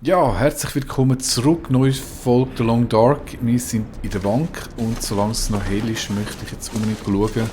Ja, herzlich willkommen zurück. Neue Folge The Long Dark. Wir sind in der Bank und solange es noch hell ist, möchte ich jetzt unbedingt schauen,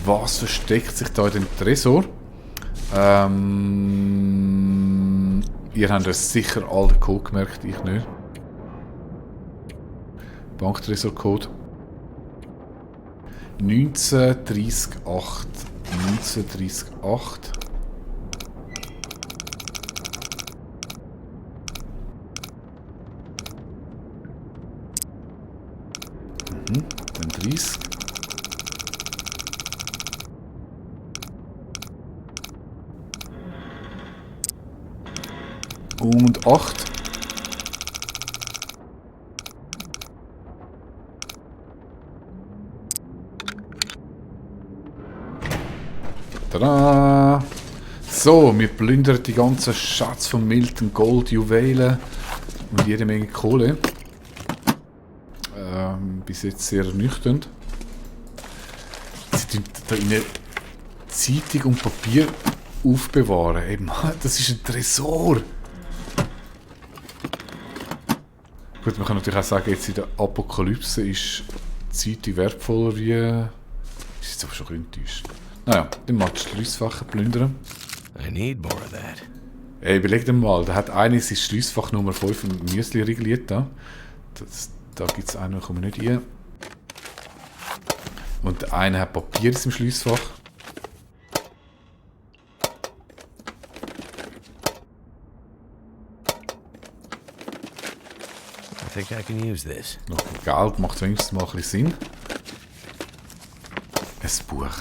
was versteckt sich da in dem Tresor. Ihr habt es sicher alle den Code gemerkt, ich nicht. Banktresorcode 19338. 19338. Dann 30. Und 8. Tada! So, wir plündern die ganzen Schatz von Milton, Gold, Juwelen und jede Menge Kohle. Bis jetzt sehr ernüchternd. Sie tun da in Zeitung und Papier aufbewahren. Ey, Mann, das ist ein Tresor! Gut, man kann natürlich auch sagen, jetzt in der Apokalypse ist die Zeitung wertvoller wie... Ist jetzt aber schon enttäuscht. Naja, dann mal die Schliessfach plündern. I need more of that. Ey, überleg dir mal, da hat einer sein Schliessfach Nummer 5 im Müsli reguliert. Da gibt es einen, da kommen wir nicht rein. Und der eine hat Papier in seinem Schliessfach. I think I can use this. Noch Geld macht wenigstens mal ein bisschen Sinn. Ein Buch.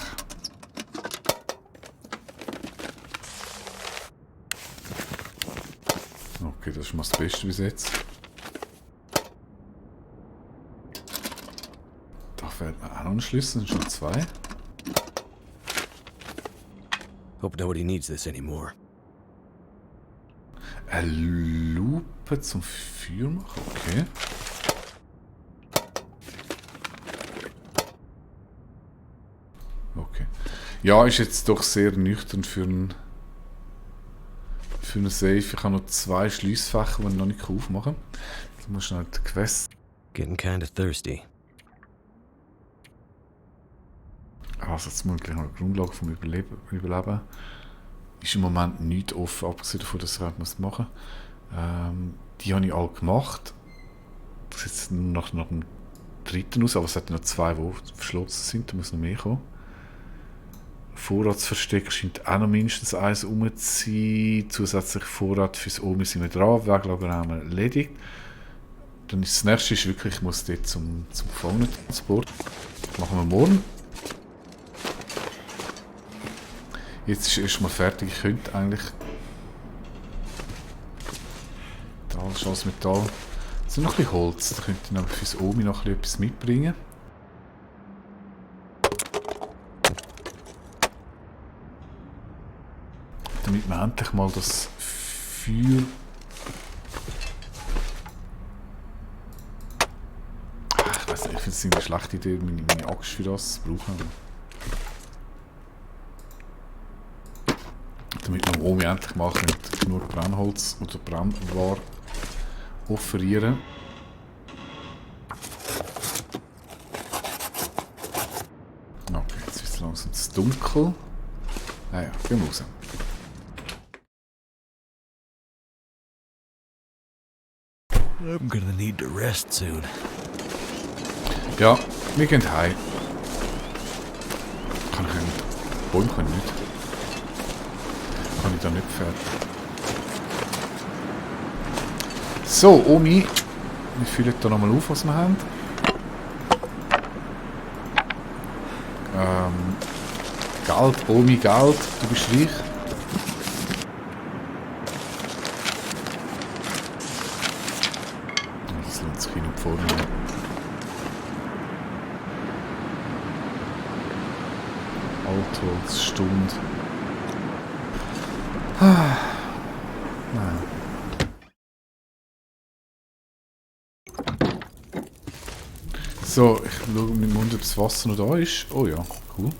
Okay, das ist mal das Beste bis jetzt. Da fehlt mir auch noch ein Schlüssel, sind schon 2. Hope nobody needs this anymore. Eine Lupe zum Feuer machen, okay. Okay. Ja, ist jetzt doch sehr nüchtern für einen Safe. Ich habe noch 2 Schliessfächer, die ich noch nicht aufmachen kann. Ich muss schnell die Quest. Getting kinda thirsty. Also jetzt muss ich gleich noch eine Grundlage vom Überleben. Ist im Moment nichts offen, abgesehen davon, dass ich etwas machen muss. Die habe ich alle gemacht. Das sieht jetzt nur nach dem dritten aus, aber es hat noch 2, die verschlossen sind. Da muss noch mehr kommen. Vorratsversteck scheint auch noch mindestens eins rum zu sein. Zusätzlich Vorrat fürs Omi sind wir dran. Weglager haben wir erledigt. Dann ist das nächste ist wirklich, ich muss dort zum Gefangenentransport. Das machen wir morgen. Jetzt ist erstmal fertig. Ich könnte eigentlich... Metall, Schals Metall. So noch ein bisschen Holz. Da könnte ich noch fürs Omi noch etwas mitbringen. Damit wir endlich mal das Feuer... Ich weiß nicht, ich finde es eine schlechte Idee, meine Axt für das zu brauchen. Damit wir Omi endlich mal genug Brennholz oder Brennware offerieren. Okay, jetzt ist es langsam zu dunkel. Naja, gehen wir raus. I'm gonna need to rest soon. Ja, wir gehen heim. Kann ich nicht. Bäume kann ich nicht. Kann ich da nicht fertig. So, Omi. Wir füllen da nochmal auf, was wir haben. Geld, Omi, Geld. Du bist reich. Das lohnt sich hin und vorne. Altholzstund. Nein. So, ich schaue mit dem Mund, ob das Wasser noch da ist. Oh ja, cool.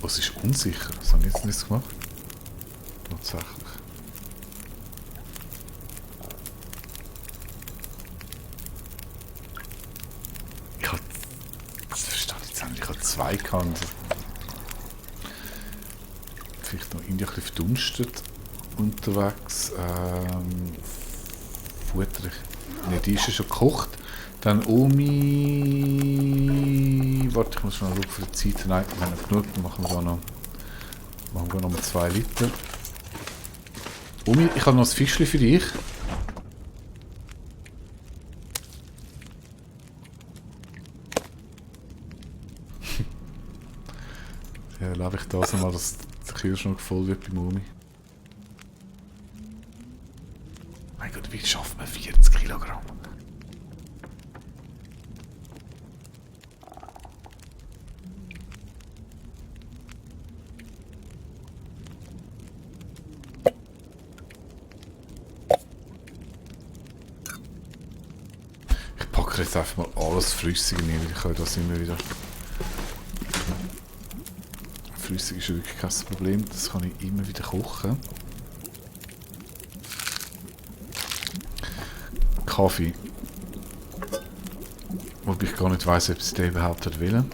Oh, es ist unsicher. Was habe ich jetzt nicht gemacht? Tatsächlich. Ich habe... Das verstehe ich jetzt nicht. Ich habe 2 gehabt. Vielleicht noch irgendwie ein bisschen verdunstet unterwegs. Futter. Ne, die ist ja schon gekocht. Dann Omi. Warte, ich muss schon mal schauen für die Zeit. Nein, wir haben noch genug. Dann machen wir da noch. Machen wir noch mal 2 Liter. Omi, ich habe noch ein Fischchen für dich. Ja, erlebe ich das einmal, dass der Kühlschrank voll wird bei Omi. Mein Gott, wie schafft man 40 Kilogramm? Ich packe jetzt einfach mal alles Flüssige rein, weil ich kann das immer wieder... Flüssig ist wirklich kein Problem, das kann ich immer wieder kochen. Kaffee. Wobei ich gar nicht weiss, ob sie den überhaupt hat wollen.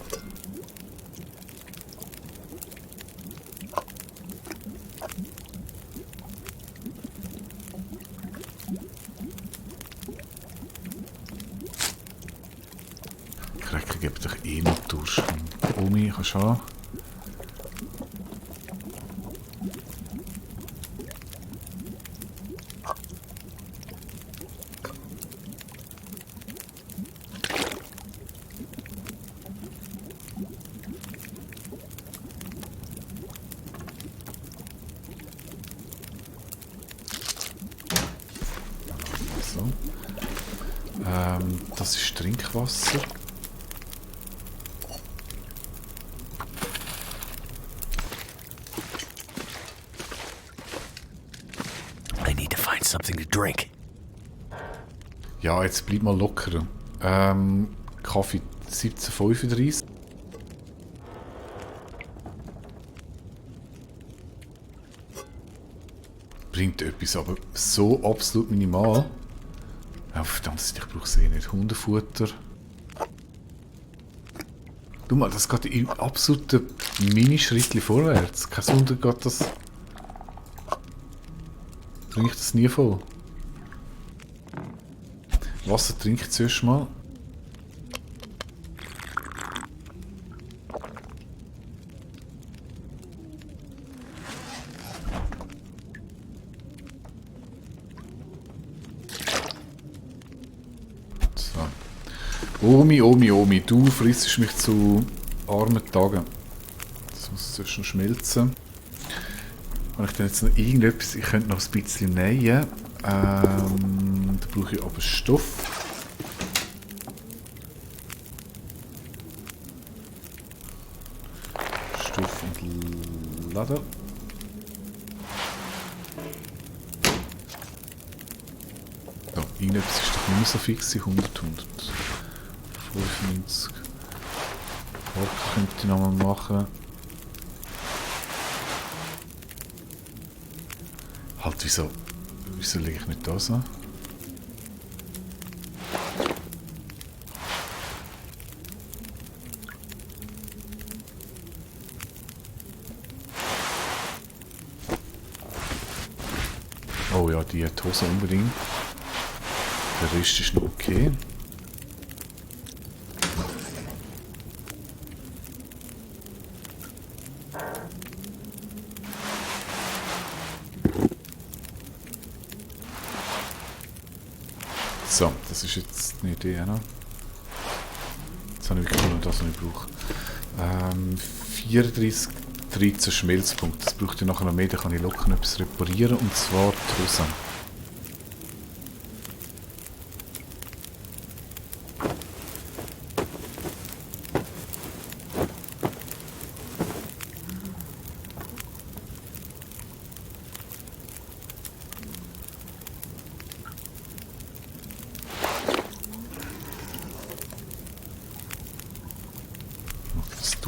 Cracker gibt doch eh noch durch. Omi, kannst du haben? So. Das ist Trinkwasser. I need to find something to drink. Ja, jetzt bleib mal locker. Kaffee 17,35. Bringt etwas, aber so absolut minimal. Ja, verdammt, ich brauche es eh nicht. Hundefutter. Du mal, das geht in absoluten Minischrittchen vorwärts. Kein Wunder geht das... Bringe ich das nie voll. Wasser trinke ich zuerst mal. So. Omi, du frissest mich zu armen Tagen. Das muss zuerst noch schmelzen. Habe ich dann jetzt noch irgendetwas? Ich könnte noch ein bisschen nähen. Da brauche ich aber Stoff. Stoff und Leder. So, irgendetwas ist doch nicht mehr so fix, 100, 95. Haken könnte ich nochmal machen. Halt, wieso lege ich nicht das an? Oh ja, die hat Hose unbedingt. Der Rest ist noch okay. So, das ist jetzt eine Idee, ne? Jetzt habe ich wirklich nur das, was ich brauche. 34, 13 Schmelzpunkte. Das braucht ja nachher noch mehr, da kann ich locker etwas reparieren, und zwar die Hose.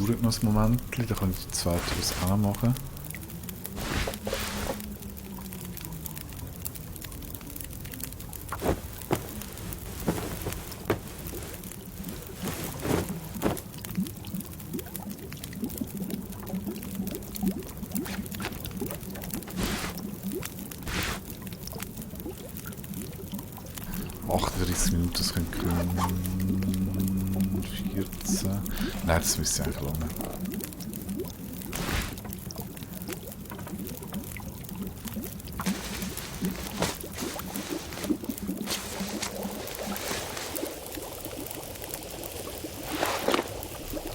dauert noch ein Moment. Da kann ich die zweite Haus auch noch machen. Minuten, das könnte 14. Nein, das müsste eigentlich lange.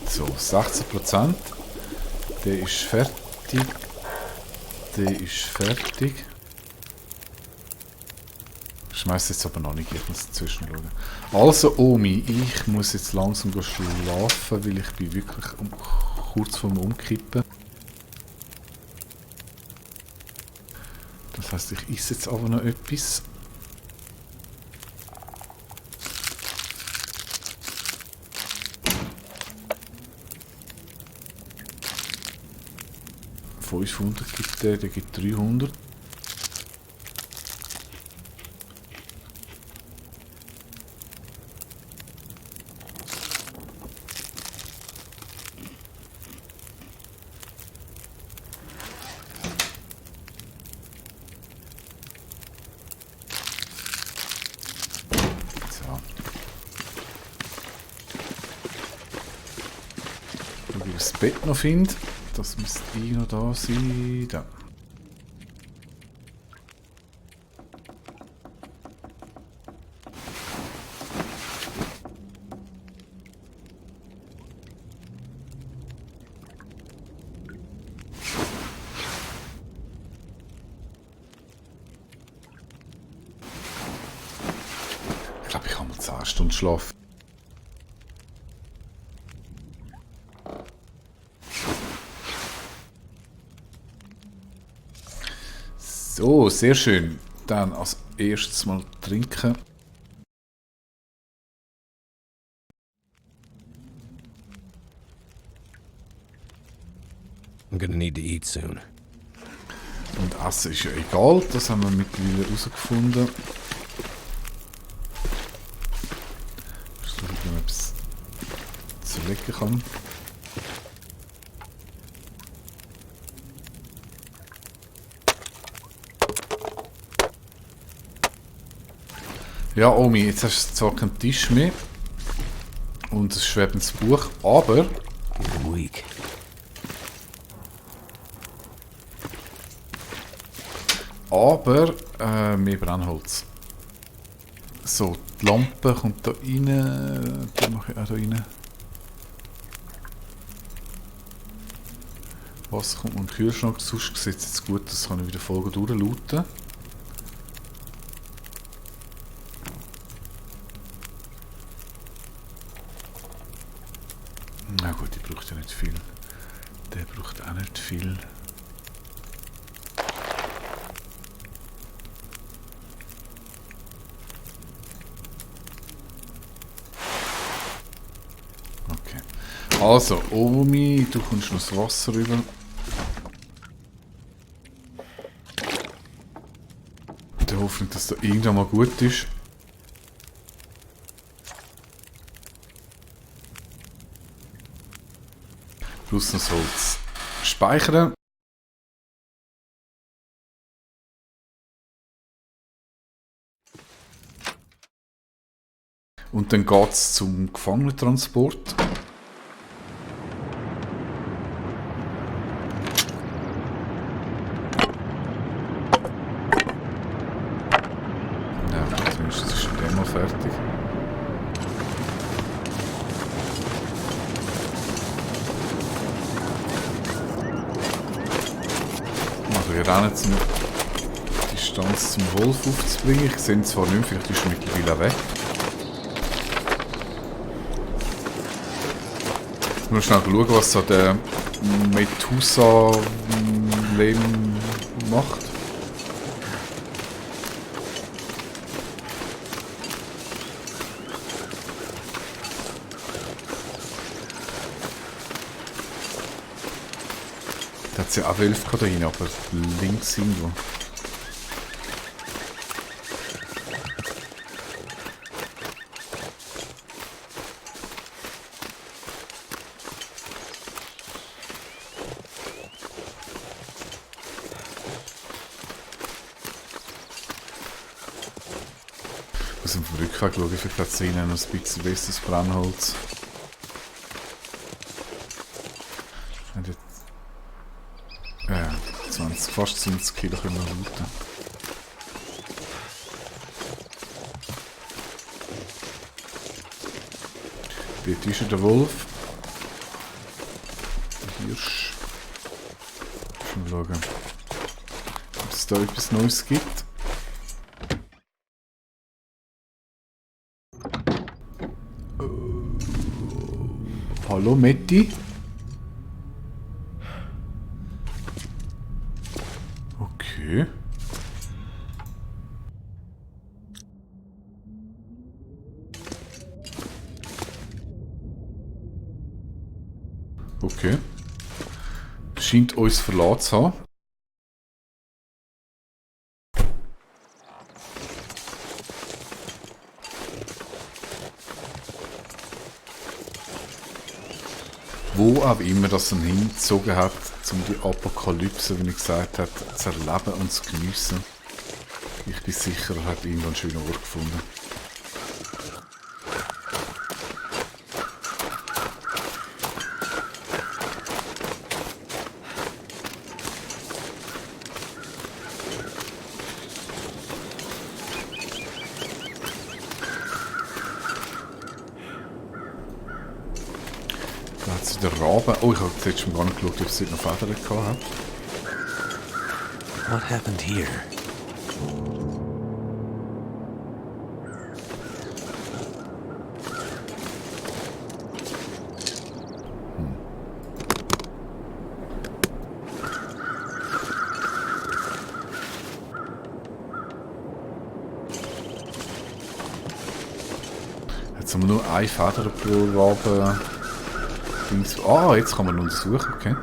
So, 16%. Der ist fertig. Der ist fertig. Ich schmeiß jetzt aber noch nicht, ich muss dazwischen schauen. Also Omi, ich muss jetzt langsam schlafen, weil ich bin wirklich kurz vorm Umkippen. Das heisst, ich esse jetzt aber noch etwas. $500 gibt der gibt 300. Ob ich das Bett noch finde. Das müsste noch da sein. Da. Ich glaube, ich habe mal 10 Stunden Schlaf. So, sehr schön. Dann als erstes mal trinken. I'm gonna need to eat soon. Und Essen ist ja egal, das haben wir mittlerweile herausgefunden. Ich schaue, ob man etwas zerlegen kann. Ja, Omi, jetzt hast du zwar keinen Tisch mehr und ein schwebendes Buch, aber I'm weak. mehr Brennholz. So, die Lampe kommt da rein. Die mache ich auch da rein. Was kommt im Kühlschrank? Sonst sieht es jetzt gut, das kann ich wieder voll durchlauten. Na gut, die braucht ja nicht viel. Der braucht auch nicht viel. Okay. Also, Omi, du kommst noch das Wasser rüber. Ich hoffe, dass das irgendwann mal gut ist. Plus noch Holz. Speichern. Und dann geht es zum Gefangenentransport. Ja, zumindest ist der mal fertig. Wir rennen zum Distanz zum Wolf aufzubringen. Ich sehe ihn zwar nicht mehr, vielleicht ist er mittlerweile weg. Ich muss schnell schauen, was so der Methusalem macht. Da hat es ja auch Wölfe da rein, aber links irgendwo. Ich muss auf dem Rückweg schauen, vielleicht hat es drinnen noch ein bisschen besseres Brennholz. Und jetzt, ja, 20, fast 20 Kilo können wir looten. Dort ist der Wolf. Der Hirsch. Schon schauen, ob es da etwas Neues gibt. Hallo Metti. Okay. Okay. Scheint uns verlassen zu haben. Wo auch immer das ihn hingezogen hat, um die Apokalypse, wie ich gesagt habe, zu erleben und zu geniessen. Ich bin sicher, er hat irgendwann einen schönen Ort gefunden. Da hat sie den Raben. Oh, ich habe jetzt schon gar nicht geschaut, ob sie noch Federn gehabt hat. What happened here? Jetzt haben wir nur eine Feder pro Raben. Ah, jetzt kann man untersuchen, okay.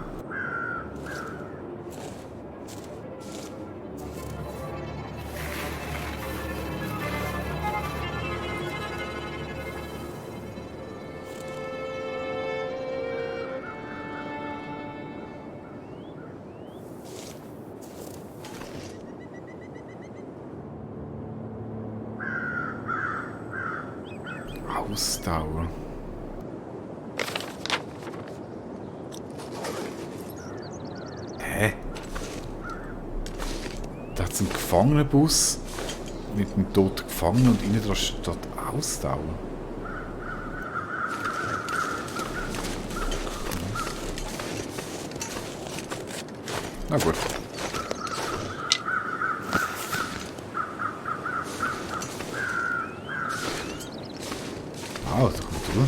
Ausdauer. Hä? Da hat es einen Gefangenenbus mit einem toten Gefangenen und innen dran steht Ausdauer. Na gut. Wow, da kommt drüber.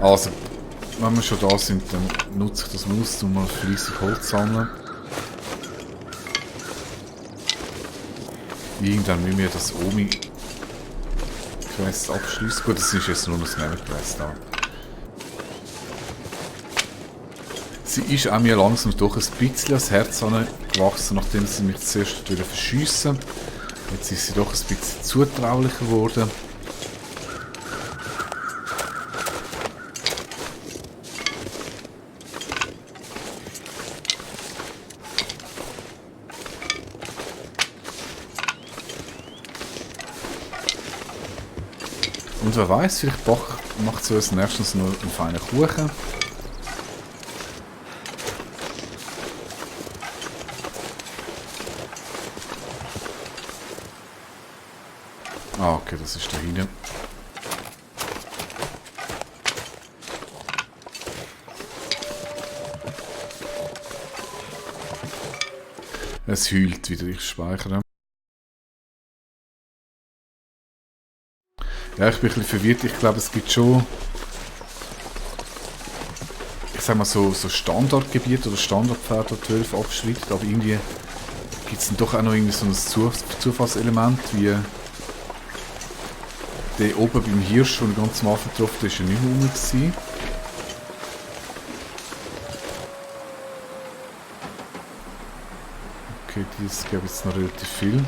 Also, wenn wir schon da sind, dann nutze ich das aus, um mal fleissig Holz zu sammeln. Irgendwann müssen wir das Omi-Quest abschließen. Gut, das ist jetzt nur noch das Nebenquest da. Sie ist auch mir langsam doch ein bisschen ans Herz gewachsen, nachdem sie mich zuerst wieder verschiessen. Jetzt ist sie doch ein bisschen zutraulicher geworden. Und wer weiß, vielleicht macht sie uns nächstens noch einen feinen Kuchen. Ah, okay, das ist da hinten. Es heult wieder, ich speichere. Ja, ich bin ein bisschen verwirrt. Ich glaube, es gibt schon, ich sag mal so Standardgebiete oder Standardpferde, die 12 abschreitet, aber irgendwie gibt es dann doch auch noch irgendwie so ein Zufallselement, wie Der oben beim Hirsch, den ich ganz am Anfang getroffen habe, war ja nicht mehr rum gewesen. Okay, dieses gäbe jetzt noch relativ viel.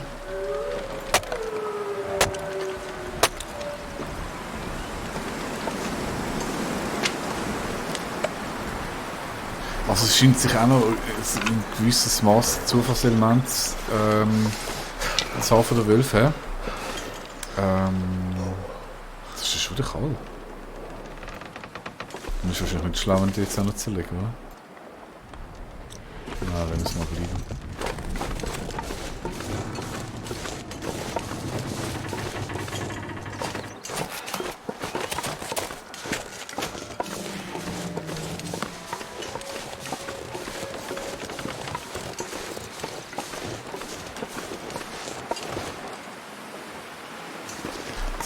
Also es scheint sich auch noch ein gewisses Maß Zufallselement als Hafen der Wölfe. Das ist ja schon wieder kalt. Du bist wahrscheinlich nicht schlau, wenn die jetzt auch noch zerlegen, oder? Nein, wenn es mal bleiben.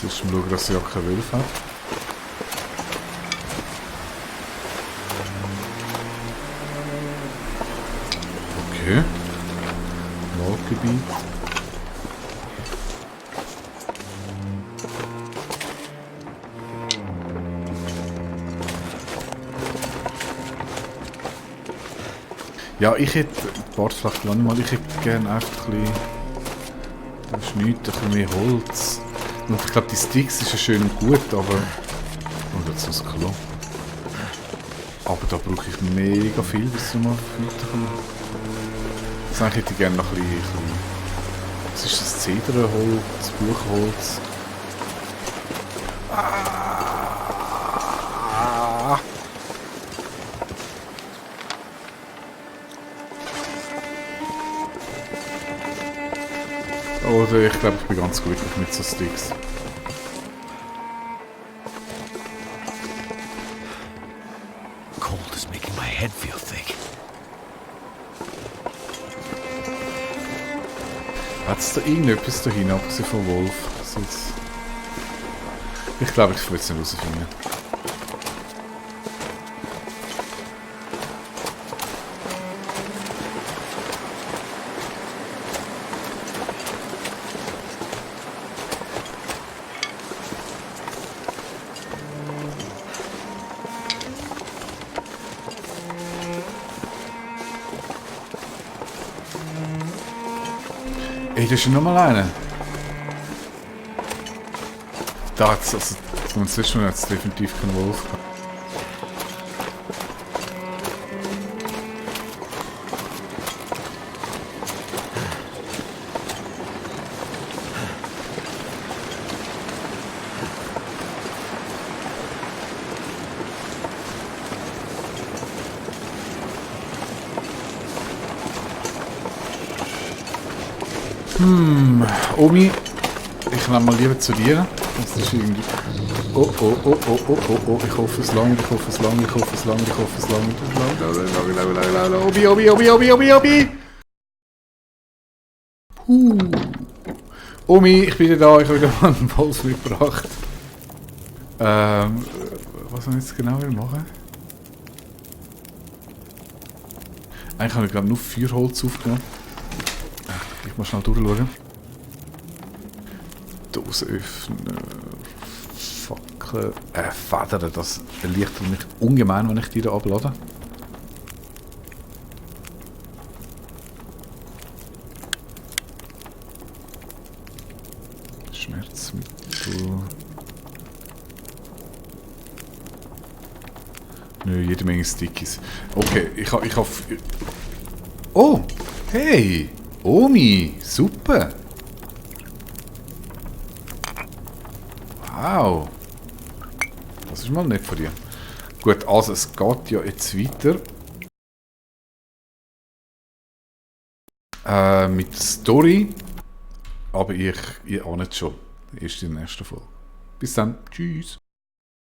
Jetzt mal schauen, dass sie auch keine Wölfe hat. Okay. Waldgebiet. Ja, ich hätte, warte vielleicht lange mal, ich hätte gerne einfach ein bisschen, das ist nichts, ein bisschen mehr Holz. Und ich glaube, die Sticks ist ja schön und gut, aber... Oh, jetzt ist es klar. Aber da brauche ich mega viel, bis ich mal weiterkomme. Das eigentlich hätte ich gerne noch ein bisschen... Was ist das? Zedernholz, Buchholz? Ah! Oder ich glaube, ich bin ganz glücklich mit so Sticks. Cold is making my head feel thick. Hat es da irgendetwas dahin, abgesehen von Wolf? Ich glaube, ich will es nicht herausfinden. Ey, da ist schon nochmal einer. Da hat es, also, das letzte Mal hat es definitiv keinen Wolf gehabt. Omi, ich nehme mal lieber zu dir. Das ist irgendwie... Oh, oh, oh, oh, oh, oh, oh, ich hoffe es lange, ich hoffe es lange, ich hoffe es lange, ich hoffe es lange. Lange, Omi, Omi, Omi, Omi, Omi, Omi! Omi, ich bin da, ich habe wieder mal einen Wolf mitgebracht. Was soll ich jetzt genau machen? Eigentlich habe ich gerade nur Feuerholz aufgenommen. Ich muss schnell durchschauen. Dose öffnen. Fackeln. Federn, das erleichtert mich ungemein, wenn ich die da ablade. Schmerzmittel. Nö, jede Menge Stickies. Okay, ich hab... Oh! Hey! Omi! Super! Wow! Das ist mal nett von dir. Gut, also es geht ja jetzt weiter. Mit Story. Aber ich ahne es schon. Erst in der nächsten Folge. Bis dann. Tschüss.